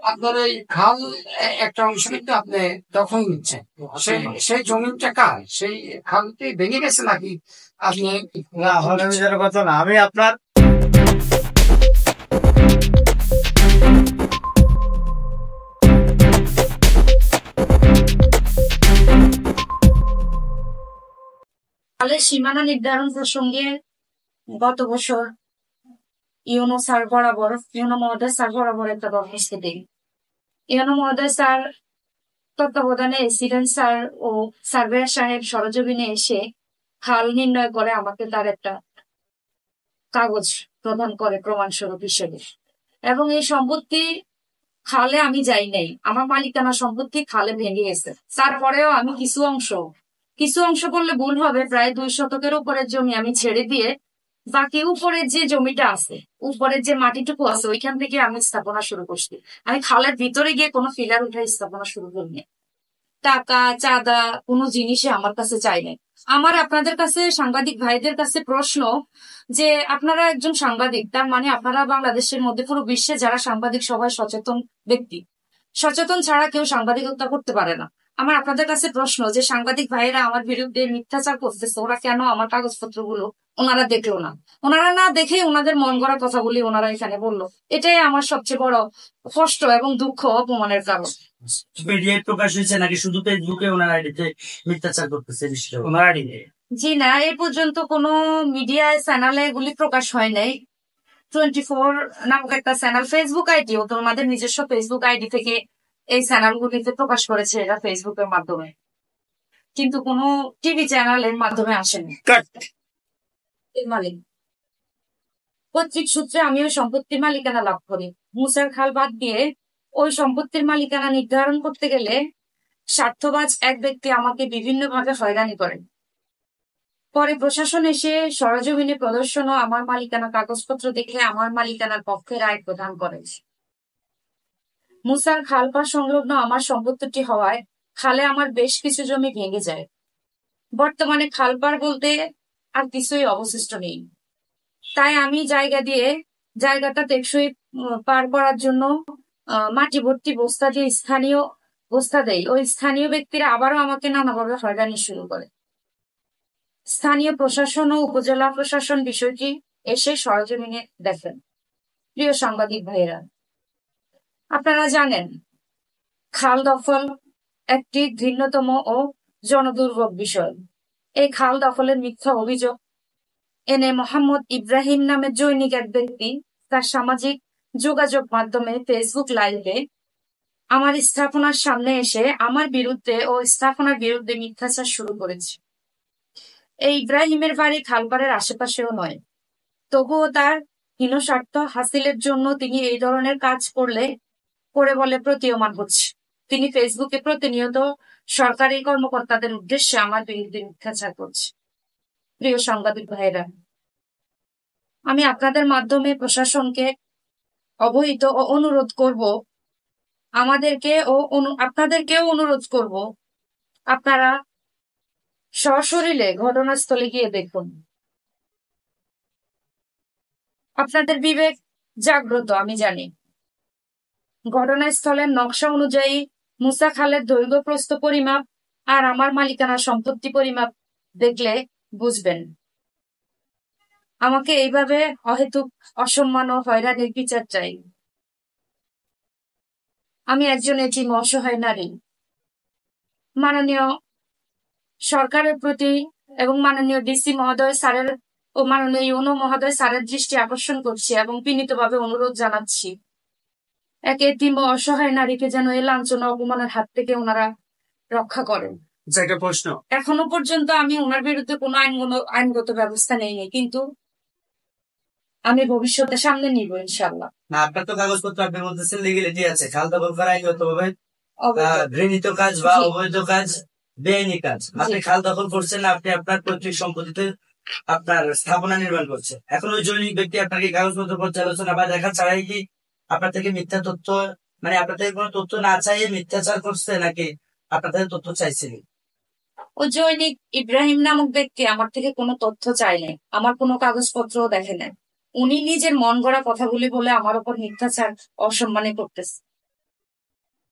আপনার এই খাল একটা অংশ কিন্তু আপনি দখল নিচ্ছেন, সেই জমিটা কার? সেই খালটি ভেঙে গেছে নাকি আপনি? না, নিজের কথা না, আমি আপনার খালের সীমানা নির্ধারণ প্রসঙ্গে গত বছর ইউনো মহোদয় স্যার বরাবর একটা দরখাস্ত দিই। ইউনো মহোদয় স্যার তত্ত্বাবধানে এসিডেন্ট স্যার ও সার্ভেয়ার সাহেব সরজমিনে এসে খাল নির্ণয় করে আমাকে তার একটা কাগজ প্রদান করে প্রমাণস্বরূপ হিসেবে। এবং এই সম্পত্তি খালে আমি যাই নাই, আমার মালিকানা সম্পত্তি খালে ভেঙে গেছে। তারপরেও আমি কিছু অংশ বললে ভুল হবে, প্রায় 2 শতকের উপরের জমি আমি ছেড়ে দিয়ে বাকি উপরের যে জমিটা আছে, উপরের যে মাটিটুকু আছে, ওইখান থেকে আমি স্থাপনা শুরু করছি। আমি খালের ভিতরে গিয়ে কোনো ফিলার উঠে স্থাপনা শুরু করিনি। টাকা চাঁদা কোনো জিনিসই আমার কাছে চাই নাই। আমার আপনাদের কাছে সাংবাদিক ভাইদের কাছে প্রশ্ন, যে আপনারা একজন সাংবাদিক, তার মানে আপনারা বাংলাদেশের মধ্যে পুরো বিশ্বে যারা সাংবাদিক সবাই সচেতন ব্যক্তি। সচেতন ছাড়া কেউ সাংবাদিকতা করতে পারে না। আমার আপনাদের কাছে প্রশ্ন, যে সাংবাদিক ভাইয়েরা আমার বিরুদ্ধে মিথ্যাচার করতেছে, ওরা কেন আমার কাগজপত্রগুলো ওনারা দেখলো না? ওনারা না দেখে ওনাদের মন গড়া কথাগুলি ওনারা এখানে বললো। এটাই আমার সবচেয়ে বড় কষ্ট এবং দুঃখ, অপমানের কারণ। মিডিয়ায় প্রকাশ হয়েছে নাকি শুধু ফেসবুকে ওনার আইডিতে মিথ্যাচার করতেছে ওনার আইডিতে? জি না, এই পর্যন্ত কোনো মিডিয়া চ্যানেলে এগুলি প্রকাশ হয় নাই। 24 নামক একটা চ্যানেল, ফেসবুক আইডি, ও তোমাদের নিজস্ব ফেসবুক আইডি থেকে এই চ্যানেলগুলিতে প্রকাশ করেছে এরা ফেসবুকের মাধ্যমে, কিন্তু কোনো টিভি চ্যানেলের মাধ্যমে আসেনি। মালিক পৈতৃক সূত্রে আমি ওই সম্পত্তির মালিকানা লাভ করি। মুসার খাল বাদ দিয়ে ওই সম্পত্তির মালিকানা নির্ধারণ করতে গেলে স্বার্থবাজ এক ব্যক্তি আমাকে বিভিন্নভাবে হয়রানি করেন। পরে প্রশাসন এসে সরজমিনে প্রদর্শন ও আমার মালিকানা কাগজপত্র দেখে আমার মালিকানার পক্ষে রায় প্রদান করে। মুসার খাল পার সংলগ্ন আমার সম্পত্তিটি হওয়ায় খালে আমার বেশ কিছু জমি ভেঙে যায়। বর্তমানে খাল পার বলতে আর কিছুই অবশিষ্ট নেই। তাই আমি জায়গাটা টেকসই পার করার জন্য মাটি ভর্তি বস্তা দেয়। ওই স্থানীয় ব্যক্তিরা আবারও আমাকে নানাভাবে হয়রানি শুরু করে। স্থানীয় প্রশাসন ও উপজেলা প্রশাসন বিষয়টি এসে সরজমিনে দেখেন। প্রিয় সাংবাদিক ভাইয়েরা, আপনারা জানেন খাল দখল একটি ঘৃণ্যতম ও জনদুর্ভোগ বিষয়। এই খাল দখলের মিথ্যা অভিযোগ এনে মোহাম্মদ ইব্রাহিম নামের জৈনিক এক ব্যক্তি তার সামাজিক যোগাযোগ মাধ্যমে ফেসবুক লাইভে আমার স্থাপনার সামনে এসে আমার বিরুদ্ধে ও স্থাপনার বিরুদ্ধে মিথ্যাচার শুরু করেছে। এই ইব্রাহিমের বাড়ি খালপাড়ের আশেপাশেও নয়, তবুও তার হীনস্বার্থ হাসিলের জন্য তিনি এই ধরনের কাজ করে বলে প্রতীয়মান হচ্ছে। তিনি ফেসবুকে প্রতিনিয়ত সরকারি কর্মকর্তাদের উদ্দেশ্যে আমার বিরুদ্ধে মিথ্যাচার করছে। প্রিয় সাংবাদিক ভাইরা, আমি আপনাদের মাধ্যমে প্রশাসনকে অবহিত ও অনুরোধ করব, আপনাদেরকেও অনুরোধ করব, আপনারা সশরীরে ঘটনাস্থলে গিয়ে দেখুন। আপনাদের বিবেক জাগ্রত আমি জানি। ঘটনাস্থলের নকশা অনুযায়ী মুসা খালের দৈর্ঘ্য প্রস্থ পরিমাপ আর আমার মালিকানা সম্পত্তি পরিমাপ দেখলে বুঝবেন। আমাকে এইভাবে অহেতুক অসম্মান ও হয়রানির বিচার চাই। আমি একজন এতিম অসহায় নারী। মাননীয় সরকারের প্রতি এবং মাননীয় ডিসি মহোদয় স্যারের ও মাননীয় ইউনো মহোদয় স্যারের দৃষ্টি আকর্ষণ করছি এবং বিনীতভাবে অনুরোধ জানাচ্ছি, এক এতিম ও অসহায় নারীকে যেন এই লাঞ্ছনা অপমানের হাত থেকে ওনারা রক্ষা করেন। একটা প্রশ্ন, এখনো পর্যন্ত আমি ওনার বিরুদ্ধে কোনো আইনগত ব্যবস্থা নেইনি, কিন্তু আমি ভবিষ্যতে সামনে নিব ইনশাল্লাহ। না, আপনার তো কাগজপত্র আপনি বলতেছেন লিগ্যালিটি আছে, খাল দখল করা আইনগতভাবে ঘৃণিত কাজ বা অবৈধ কাজ, বেআইনি কাজ। আপনি খাল দখল করছেন না, আপনি আপনার পৈতৃক সম্পত্তিতে আপনার স্থাপনা নির্মাণ করছে। এখন ওই জৈনিক ব্যক্তি আপনাকে কাগজপত্র পর্যালোচনা বা দেখা ছাড়াই কি আপনার থেকে মিথ্যা তথ্য, মানে আপনার থেকে কোনো তথ্য না চাইয়ে মিথ্যাচার করছে, নাকি আপনার থেকে তথ্য চাইছিলেন? ও জৈনিক ইব্রাহিম নামক ব্যক্তি আমার থেকে কোনো তথ্য চাইনি, আমার কোনো কাগজপত্রও দেখে নেন। উনি নিজের মন গড়া কথাগুলি বলে আমার উপর মিথ্যাচার অসম্মানে করতেছে।